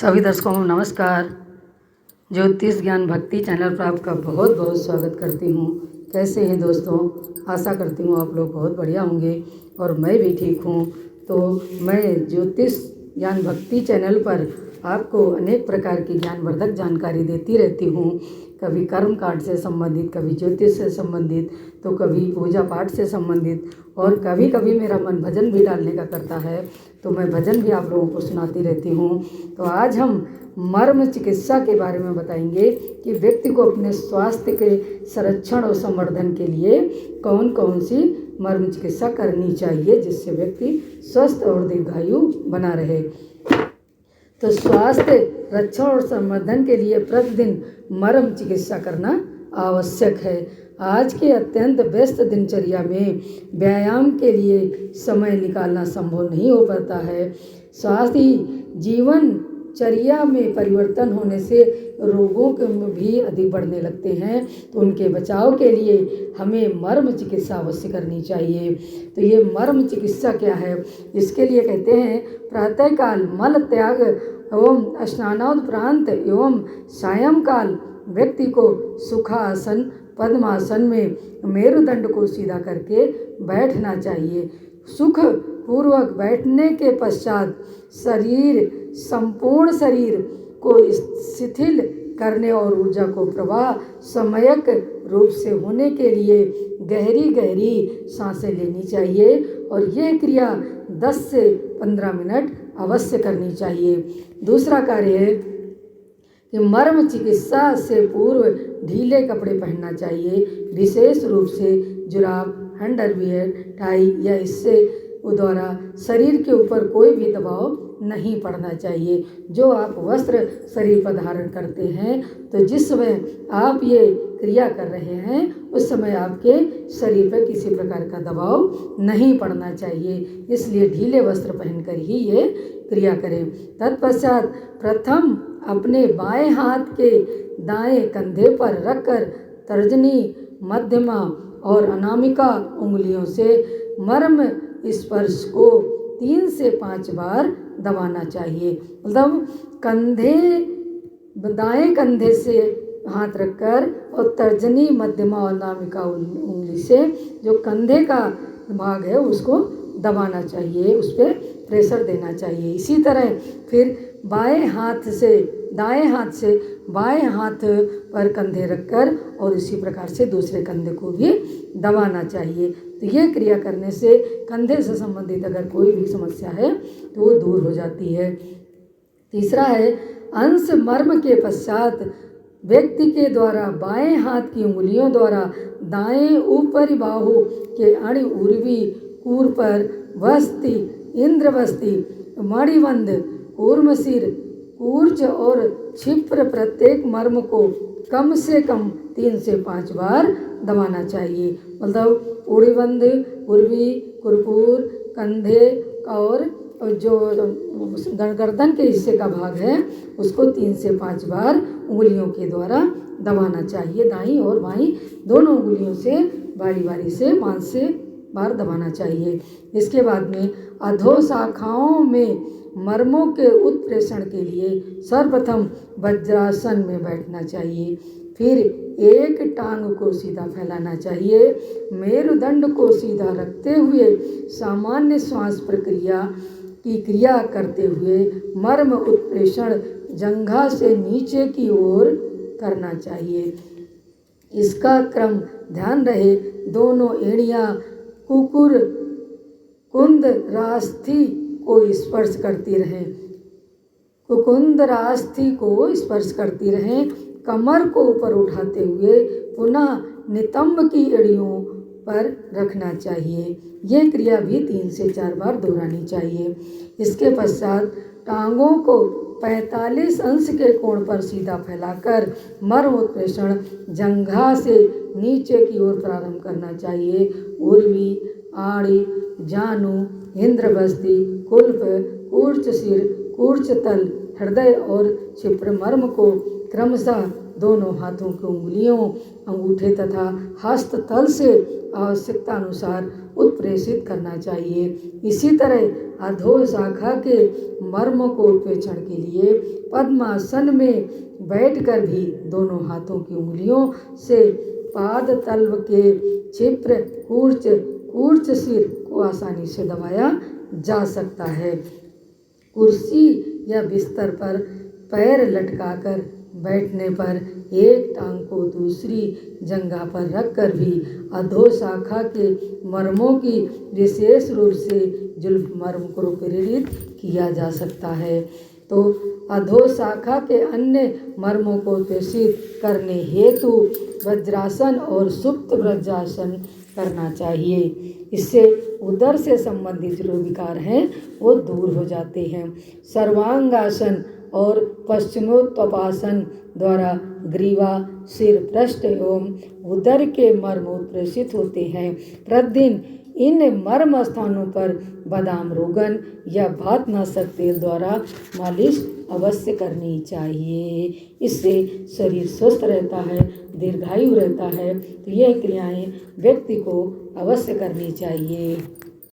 सभी दर्शकों को नमस्कार। ज्योतिष ज्ञान भक्ति चैनल पर आपका बहुत बहुत स्वागत करती हूँ। कैसे हैं दोस्तों? आशा करती हूँ आप लोग बहुत बढ़िया होंगे और मैं भी ठीक हूँ। तो मैं ज्योतिष ज्ञान भक्ति चैनल पर आपको अनेक प्रकार की ज्ञानवर्धक जानकारी देती रहती हूँ। कभी कर्म कांड से संबंधित, कभी ज्योतिष से संबंधित, तो कभी पूजा पाठ से संबंधित, और कभी कभी मेरा मन भजन भी डालने का करता है तो मैं भजन भी आप लोगों को सुनाती रहती हूँ। तो आज हम मर्म चिकित्सा के बारे में बताएंगे कि व्यक्ति को अपने स्वास्थ्य के संरक्षण और संवर्धन के लिए कौन कौन सी मर्म चिकित्सा करनी चाहिए जिससे व्यक्ति स्वस्थ और दीर्घायु बना रहे। तो स्वास्थ्य रक्षण और संवर्धन के लिए प्रतिदिन मर्म चिकित्सा करना आवश्यक है। आज के अत्यंत व्यस्त दिनचर्या में व्यायाम के लिए समय निकालना संभव नहीं हो पाता है। साथ ही जीवनचर्या में परिवर्तन होने से रोगों के भी अधिक बढ़ने लगते हैं, तो उनके बचाव के लिए हमें मर्म चिकित्सा अवश्य करनी चाहिए। तो ये मर्म चिकित्सा क्या है? इसके लिए कहते हैं प्रातःकाल मल त्याग एवं स्नानोपरांत एवं सायंकाल व्यक्ति को सुखासन पद्मासन में मेरुदंड को सीधा करके बैठना चाहिए। सुख पूर्वक बैठने के पश्चात संपूर्ण शरीर को शिथिल करने और ऊर्जा को प्रवाह समयक रूप से होने के लिए गहरी गहरी सांसें लेनी चाहिए और यह क्रिया 10 से 15 मिनट अवश्य करनी चाहिए। दूसरा कार्य है कि मर्म चिकित्सा से पूर्व ढीले कपड़े पहनना चाहिए, विशेष रूप से जुराब, अंडरवियर, टाई या इससे द्वारा शरीर के ऊपर कोई भी दबाव नहीं पड़ना चाहिए। जो आप वस्त्र शरीर पर धारण करते हैं तो जिस समय आप ये क्रिया कर रहे हैं उस समय आपके शरीर पर किसी प्रकार का दबाव नहीं पड़ना चाहिए, इसलिए ढीले वस्त्र पहनकर ही ये क्रिया करें। तत्पश्चात प्रथम अपने बाएं हाथ के दाएं कंधे पर रखकर तर्जनी, मध्यमा और अनामिका उंगलियों से मर्म स्पर्श को 3 से 5 बार दबाना चाहिए। मतलब दाएं कंधे से हाथ रखकर और तर्जनी, मध्यमा और अनामिका उंगली से जो कंधे का भाग है उसको दबाना चाहिए, उस पर प्रेशर देना चाहिए। इसी तरह फिर दाएं हाथ से बाएं हाथ पर कंधे रखकर और इसी प्रकार से दूसरे कंधे को भी दबाना चाहिए। तो ये क्रिया करने से कंधे से संबंधित अगर कोई भी समस्या है तो वो दूर हो जाती है। तीसरा है अंश मर्म के पश्चात व्यक्ति के द्वारा बाएं हाथ की उंगलियों द्वारा दाएं ऊपरी बाहु के अणि उर्वी कूर पर वस्ति, इंद्रवस्ति, मणिबंध, कूर्मशिर, कूर्च और क्षिप्र प्रत्येक मर्म को कम से कम 3 से 5 बार दबाना चाहिए। मतलब उड़ीबंध, उर्वी, कुरकूर, कंधे और जो गर्दन के हिस्से का भाग है उसको 3 से 5 बार उंगलियों के द्वारा दबाना चाहिए। दाईं और बाईं दोनों उंगलियों से बारी बारी से 5 से बार दबाना चाहिए। इसके बाद में अधोशाखाओं में मर्मों के उत्प्रेषण के लिए सर्वप्रथम वज्रासन में बैठना चाहिए। फिर एक टांग को सीधा फैलाना चाहिए। मेरुदंड को सीधा रखते हुए सामान्य श्वास प्रक्रिया की क्रिया करते हुए मर्म उत्प्रेषण जंघा से नीचे की ओर करना चाहिए। इसका क्रम ध्यान रहे दोनों एड़ियाँ कुकुर कुंदरास्थि को स्पर्श करती रहें, कुकुंदरास्थि को स्पर्श करती रहें। कमर को ऊपर उठाते हुए पुनः नितंब की एड़ियों पर रखना चाहिए। ये क्रिया भी 3 से 4 बार दोहरानी चाहिए। इसके पश्चात टांगों को 45 अंश के कोण पर सीधा फैलाकर मर्म उत्प्रेषण जंघा से नीचे की ओर प्रारंभ करना चाहिए। उर्वी, आड़ी, जानु, इंद्रवस्ति, कुल्प, कूर्च सिर, कूर्च तल, हृदय और क्षिप्र मर्म को क्रमशः दोनों हाथों की उंगलियों, अंगूठे तथा हस्त तल से आवश्यकता अनुसार उत्प्रेषित करना चाहिए। इसी तरह अधो शाखा के मर्म को उत्प्रेक्षण के लिए पद्मासन में बैठकर भी दोनों हाथों की उंगलियों से पाद तल्व के क्षिप्र कूर्च सिर को आसानी से दबाया जा सकता है। कुर्सी या बिस्तर पर पैर लटकाकर बैठने पर एक टांग को दूसरी जंघा पर रखकर भी अधो शाखा के मर्मों की विशेष रूप से जुल्फ मर्म को प्रेरित किया जा सकता है। तो अधो शाखा के अन्य मर्मों को प्रेषित करने हेतु वज्रासन और सुप्त वज्रासन करना चाहिए। इससे उदर से संबंधित जो विकार हैं वो दूर हो जाते हैं। सर्वांगासन और पश्चिमोत्तानासन द्वारा ग्रीवा, सिर, पृष्ठ एवं उदर के मर्म उत्प्रेषित होते हैं। प्रतिदिन इन मर्म स्थानों पर बादाम रोगन या भातनाशक तेल द्वारा मालिश अवश्य करनी चाहिए। इससे शरीर स्वस्थ रहता है, दीर्घायु रहता है। तो यह क्रियाएं व्यक्ति को अवश्य करनी चाहिए।